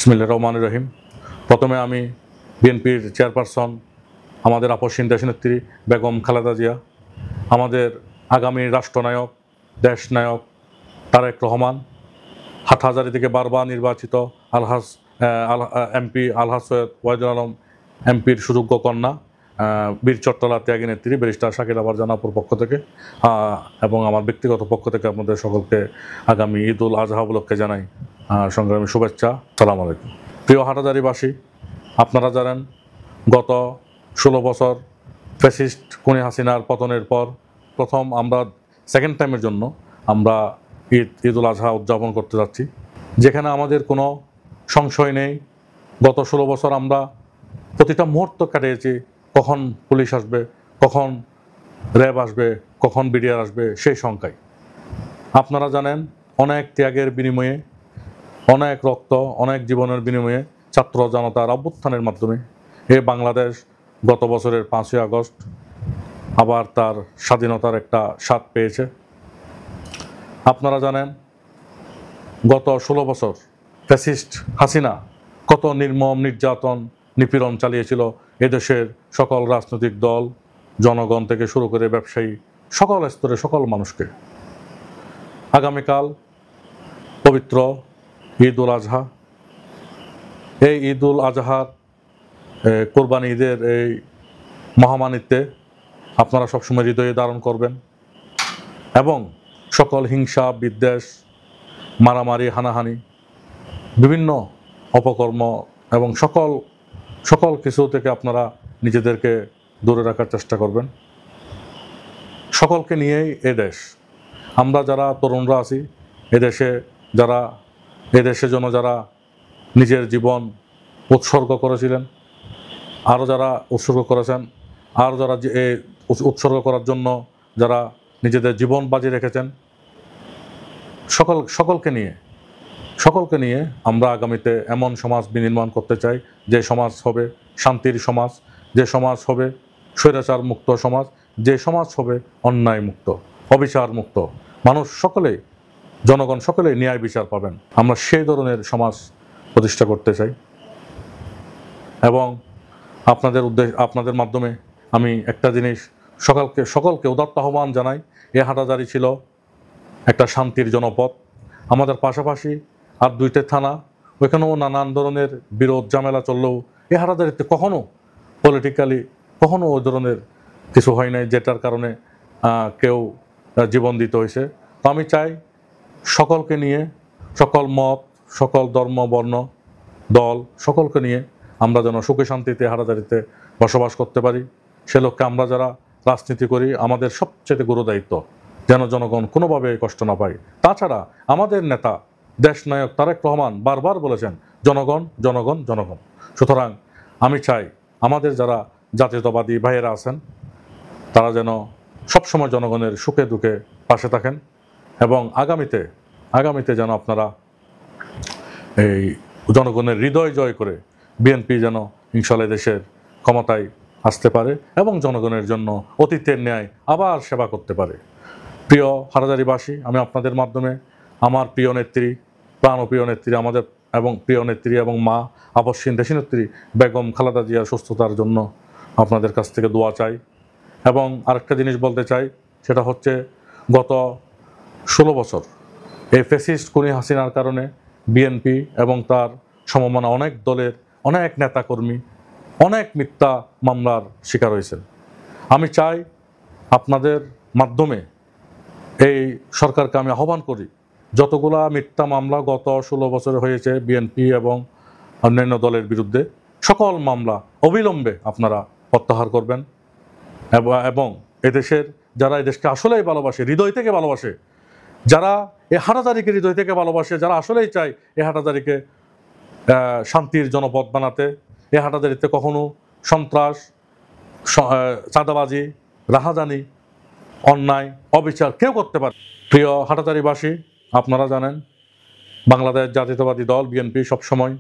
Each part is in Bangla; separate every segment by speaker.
Speaker 1: বিসমিল্লাহির রহমানির রহিম। প্রথমে আমি বিএনপির চেয়ারপারসন আমাদের আপসহীন দেশনেত্রী বেগম খালেদা জিয়া, আমাদের আগামী রাষ্ট্রনায়ক দেশনায়ক তারেক রহমান, হাটহাজারী থেকে বারবার নির্বাচিত এমপি আলহাজ সৈয়দ ওয়াহিদুল আলম এমপির সুযোগ্য কন্যা বীর চট্টলা ত্যাগী নেত্রী ব্যারিস্টার শাকিলা ফারজানা আপুর পক্ষ থেকে এবং আমার ব্যক্তিগত পক্ষ থেকে আপনাদের সকলকে আগামী ঈদ উল আজহা উপলক্ষে জানাই সংগ্রামী শুভেচ্ছা। সালাম আলাইকুম। প্রিয় হাটহাজারীবাসী, আপনারা জানেন গত 16 বছর ফ্যাসিস্ট খুনি হাসিনার পতনের পর প্রথম আমরা সেকেন্ড টাইমের জন্য আমরা ঈদ উল আজহা উদযাপন করতে যাচ্ছি, যেখানে আমাদের কোনো সংশয় নেই। গত 16 বছর আমরা প্রতিটা মুহূর্ত কাটিয়েছি, কখন পুলিশ আসবে, কখন র্যাব আসবে, কখন বিডিআর আসবে, সেই শঙ্কায়। আপনারা জানেন অনেক ত্যাগের বিনিময়ে, অনেক রক্ত, অনেক জীবনের বিনিময়ে ছাত্র জনতার অভ্যুত্থানের মাধ্যমে এই বাংলাদেশ গত বছরের 5ই আগস্ট আবার তার স্বাধীনতার একটা স্বাদ পেয়েছে। আপনারা জানেন গত 16 বছর ফ্যাসিস্ট হাসিনা কত নির্মম নির্যাতন নিপীড়ন চালিয়েছিল এদেশের সকল রাজনৈতিক দল, জনগণ থেকে শুরু করে ব্যবসায়ী, সকল স্তরে সকল মানুষকে। আগামীকাল পবিত্র ঈদ উল আজহা। এই ঈদ উল আজহার কোরবানি ঈদের এই মহামানিত্যে আপনারা সবসময় হৃদয়ে ধারণ করবেন এবং সকল হিংসা বিদ্বেষ, মারামারি, হানাহানি, বিভিন্ন অপকর্ম এবং সকল কিছু থেকে আপনারা নিজেদেরকে দূরে রাখার চেষ্টা করবেন। সকলকে নিয়েই এ দেশ, আমরা যারা তরুণরা আছি এদেশের জন্য যারা নিজের জীবন উৎসর্গ করেছিলেন, আরও যারা উৎসর্গ করেছেন, আর যারা উৎসর্গ করার জন্য যারা নিজেদের জীবন বাজি রেখেছেন, সকলকে নিয়ে আমরা আগামীতে এমন সমাজ বিনির্মাণ করতে চাই যে সমাজ হবে শান্তির সমাজ, যে সমাজ হবে স্বৈরাচার মুক্ত সমাজ, যে সমাজ হবে অন্যায় মুক্ত, অবিচার মুক্ত। মানুষ সকলেই, জনগণ সকলেই ন্যায় বিচার পাবেন। আমরা সেই ধরনের সমাজ প্রতিষ্ঠা করতে চাই এবং আপনাদের মাধ্যমে আমি একটা জিনিস সকলকে উদাত্ত আহ্বান জানাই। এ হাটহাজারী ছিল একটা শান্তির জনপদ। আমাদের পাশাপাশি আর 2টে থানা, ওইখানেও নানান ধরনের বিরোধ ঝামেলা চললেও এ হাটহাজারীতে কখনো পলিটিক্যালি কখনো ওই ধরনের কিছু হয় নাই যেটার কারণে কেউ জীবন দিতে হয়েছে। তো আমি চাই সকলকে নিয়ে, সকল মত, সকল ধর্ম, বর্ণ, দল, সকলকে নিয়ে আমরা যেন সুখে শান্তিতে হাটহাজারীতে বসবাস করতে পারি। সে লক্ষ্যে আমরা যারা রাজনীতি করি আমাদের সবচেয়ে গুরুদায়িত্ব যেন জনগণ কোনোভাবে কষ্ট না পায়। তাছাড়া আমাদের নেতা দেশনায়ক তারেক রহমান বারবার বলেছেন জনগণ জনগণ জনগণ। সুতরাং আমি চাই আমাদের যারা জাতীয়তাবাদী ভাইয়েরা আছেন তারা যেন সবসময় জনগণের সুখে দুঃখে পাশে থাকেন এবং আগামীতে যেন আপনারা এই জনগণের হৃদয় জয় করে বিএনপি যেন ইনশাআল্লাহ দেশের ক্ষমতায় আসতে পারে এবং জনগণের জন্য অতীতের ন্যায় আবার সেবা করতে পারে। প্রিয় হাটহাজারীবাসী, আমি আপনাদের মাধ্যমে আমার প্রিয় নেত্রী, প্রাণপ্রিয় নেত্রী, আমাদের এবং প্রিয় নেত্রী এবং মা আপসহীন দেশনেত্রী বেগম খালেদা জিয়ার সুস্থতার জন্য আপনাদের কাছ থেকে দোয়া চাই। এবং আরেকটা জিনিস বলতে চাই, সেটা হচ্ছে গত 16 বছর এই ফ্যাসিস্ট খুনি হাসিনার কারণে বিএনপি এবং তার সমমনা অনেক দলের অনেক নেতাকর্মী অনেক মিথ্যা মামলার শিকার হয়েছেন। আমি চাই আপনাদের মাধ্যমে এই সরকারকে আমি আহ্বান করি, যতগুলা মিথ্যা মামলা গত 16 বছরে হয়েছে বিএনপি এবং অন্যান্য দলের বিরুদ্ধে, সকল মামলা অবিলম্বে আপনারা প্রত্যাহার করবেন এবং এদেশের যারা এদেশকে আসলেই ভালোবাসে, হৃদয় থেকে ভালোবাসে, যারা এই হাটহাজারীকে হৃদয় থেকে ভালোবাসে, যারা আসলেই চায় এই হাটহাজারীকে শান্তির জনপদ বানাতে, এই হাটহাজারীতে কখনো সন্ত্রাস, চাঁদাবাজি, রাহাজানি, অন্যায়, অবিচার কেউ করতে পারে। প্রিয় হাটহাজারীবাসী, আপনারা জানেন বাংলাদেশ জাতীয়তাবাদী দল বিএনপি সবসময়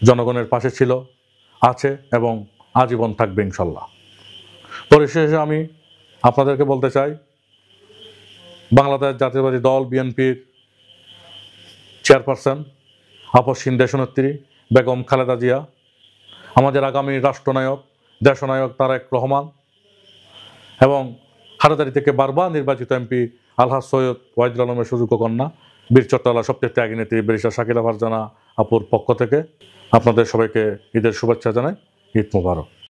Speaker 1: জনগণের পাশে ছিল, আছে এবং আজীবন থাকবে ইনশাল্লাহ। পরিশেষে আমি আপনাদেরকে বলতে চাই, বাংলাদেশ জাতীয়তাবাদী দল বিএনপির চেয়ারপারসন আপসহীন দেশনেত্রী বেগম খালেদা জিয়া, আমাদের আগামী রাষ্ট্রনায়ক দেশনায়ক তারেক রহমান এবং হাটাজারি থেকে বারবার নির্বাচিত এমপি আলহাজ সৈয়দ ওয়াহিদুল আলমের সুযোগ্য কন্যা বীর চট্টলা সবচেয়ে ত্যাগী নেত্রী ব্যারিস্টার শাকিলা ফারজানা আপুর পক্ষ থেকে আপনাদের সবাইকে ঈদের শুভেচ্ছা জানাই। ঈদ মোবারক।